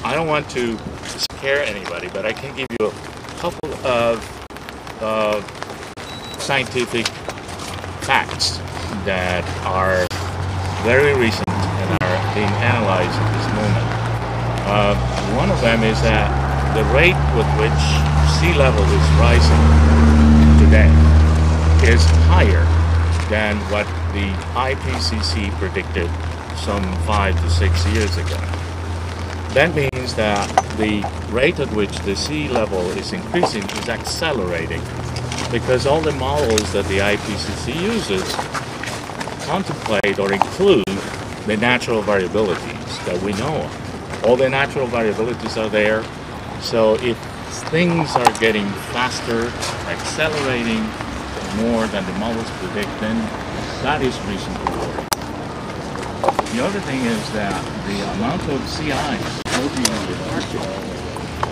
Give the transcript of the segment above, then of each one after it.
I don't want to scare anybody, but I can give you a couple of scientific facts that are very recent and are being analyzed at this moment. One of them is that the rate with which sea level is rising today is higher than what the IPCC predicted some 5 to 6 years ago. That means that the rate at which the sea level is increasing is accelerating, because all the models that the IPCC uses contemplate or include the natural variabilities that we know of. All the natural variabilities are there, so if things are getting faster, accelerating more than the models predict, then that is reason to worry. The other thing is that the amount of sea ice floating on the Arctic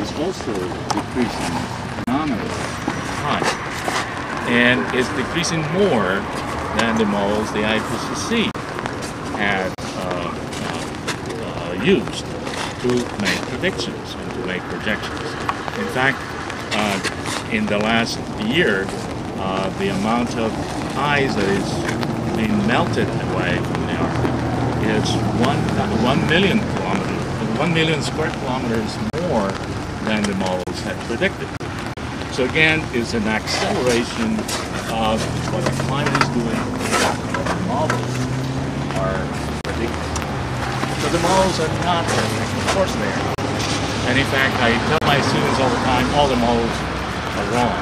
is also decreasing phenomenally high, and is decreasing more than the models the IPCC had used to make predictions and to make projections. In fact, in the last year, the amount of ice that is being melted away from the Arctic is 1 million kilometers, 1 million square kilometers more than the models had predicted. So again, it's an acceleration of what the climate is doing, what the models are predicting. So the models are not perfect, of course they are. And in fact, I tell my students all the time, all the models are wrong,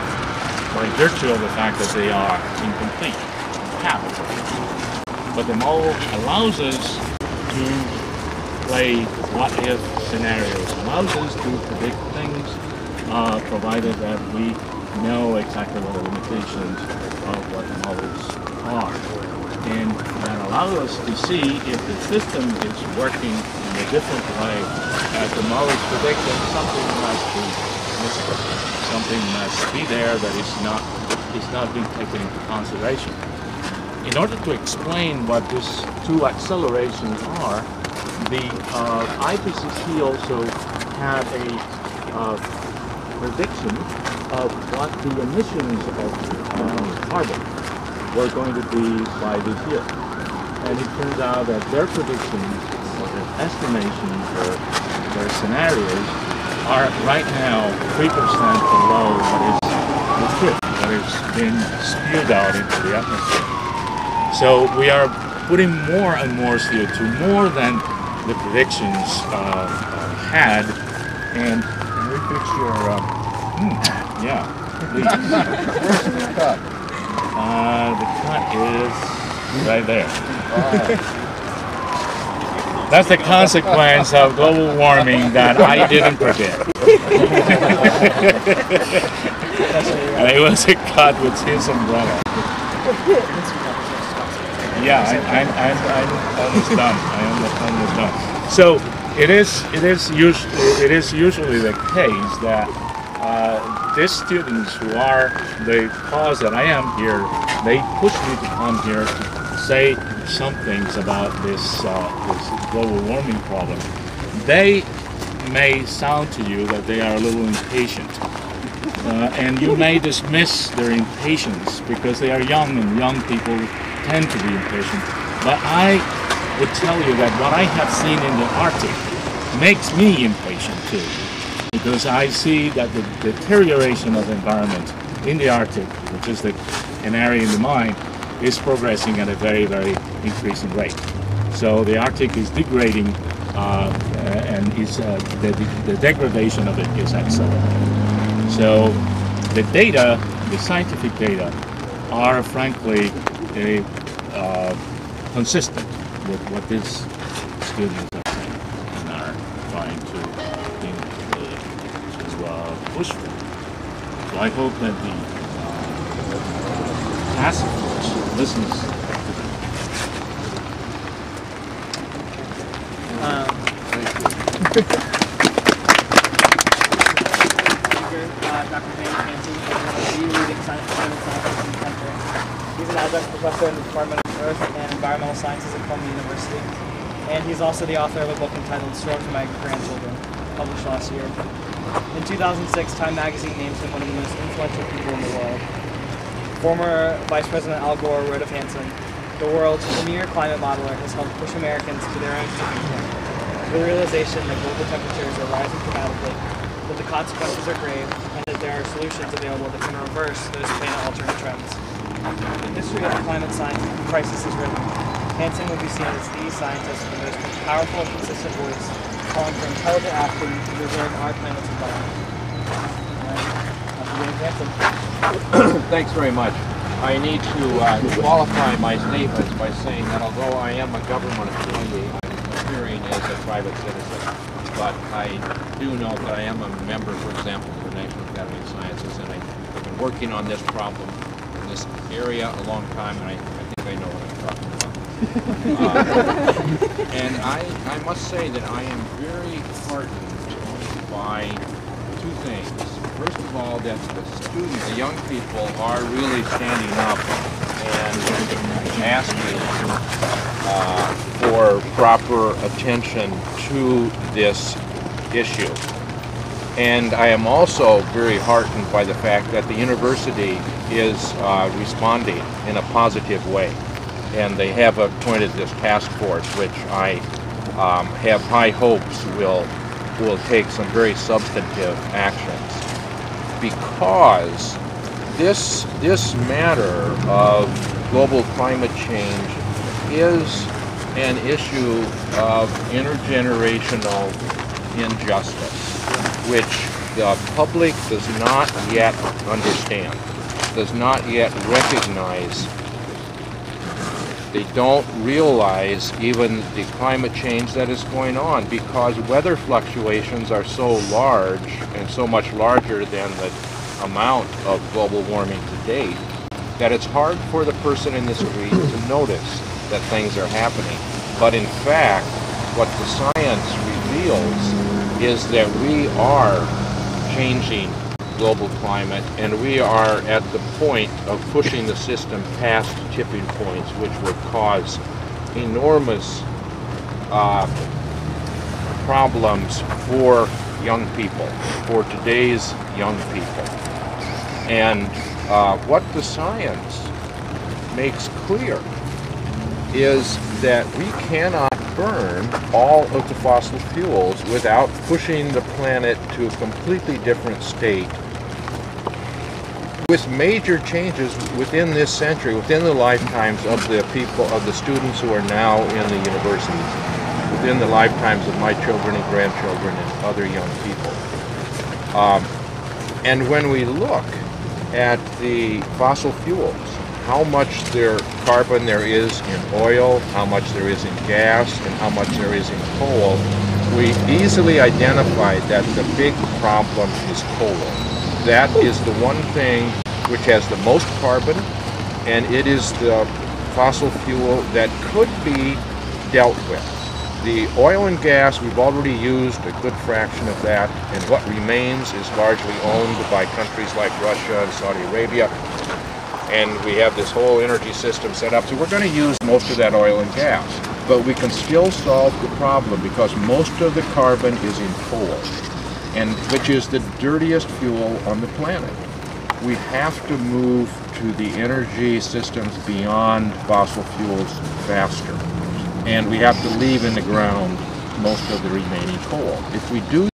by virtue of the fact that they are incomplete, half. But the model allows us to play what-if scenarios, allows us to predict things, provided that we know exactly what the limitations of what the models are. And that allows us to see if the system is working in a different way as the models predict, that something must be missing. Something must be there that is not being taken into consideration. In order to explain what these two accelerations are, the IPCC also had a prediction of what the emissions of carbon were going to be by this year. And it turns out that their predictions, or their estimations, or their scenarios, are right now 3% below what is the truth, what is being spewed out into the atmosphere. So we are putting more and more CO2, more than the predictions had. And can we fix your, yeah. Where's the cut? The cut is right there. That's the consequence of global warming that I didn't predict. And it was a cut with his umbrella. Yeah, I'm almost done. I am almost done. So it is usually the case that these students who are the cause that I am here, they push me to come here to say some things about this global warming problem. They may sound to you that they are a little impatient, and you may dismiss their impatience because they are young, and young people tend to be impatient. But I would tell you that what I have seen in the Arctic makes me impatient too, because I see that the deterioration of the environment in the Arctic, which is an area in the mind, is progressing at a very, very increasing rate. So the Arctic is degrading, and the degradation of it is accelerating. So the data, the scientific data, are frankly consistent with what these students are saying and are trying to push for. So I hope that the task force listens to them. Dr. Hansen, leading scientist in the country. He's an adjunct professor in the Department of Earth and Environmental Sciences at Columbia University, and he's also the author of a book entitled Storm to My Grandchildren. published last year. In 2006, Time magazine named him one of the most influential people in the world. Former Vice President Al Gore wrote of Hansen, "The world's premier climate modeler has helped push Americans to their own tipping point, to the realization that global temperatures are rising dramatically, that the consequences are grave, and that there are solutions available that can reverse those planet-altering trends." The history of the climate science crisis is written. Hansen will be seen as the scientist with the most powerful and consistent voice, calling for intelligent action to preserve our planet's environment. Thanks very much. I need to qualify my statements by saying that although I am a government employee, I'm appearing as a private citizen. But I do know that I am a member, for example, of the National Academy of Sciences, and I've been working on this problem in this area a long time, and I think I know what I'm talking about. And I must say that I am very heartened by two things. First of all, that the students, the young people, are really standing up and asking for proper attention to this issue. And I am also very heartened by the fact that the university is responding in a positive way. And they have appointed this task force, which I have high hopes will take some very substantive actions. Because this matter of global climate change is an issue of intergenerational injustice, which the public does not yet understand, does not yet recognize. They don't realize even the climate change that is going on, because weather fluctuations are so large and so much larger than the amount of global warming to date that it's hard for the person in the street to notice that things are happening. But in fact, what the science reveals is that we are changing global climate, and we are at the point of pushing the system past tipping points, which would cause enormous problems for young people, for today's young people. And what the science makes clear is that we cannot burn all of the fossil fuels without pushing the planet to a completely different state, with major changes within this century, within the lifetimes of the people, of the students who are now in the universities, within the lifetimes of my children and grandchildren and other young people. And when we look at the fossil fuels, how much carbon there is in oil, how much there is in gas, and how much there is in coal, we easily identify that the big problem is coal. That is the one thing which has the most carbon, and it is the fossil fuel that could be dealt with. The oil and gas, we've already used a good fraction of that, and what remains is largely owned by countries like Russia and Saudi Arabia. And we have this whole energy system set up, so we're going to use most of that oil and gas. But we can still solve the problem because most of the carbon is in coal, and which is the dirtiest fuel on the planet. We have to move to the energy systems beyond fossil fuels faster. And we have to leave in the ground most of the remaining coal. If we do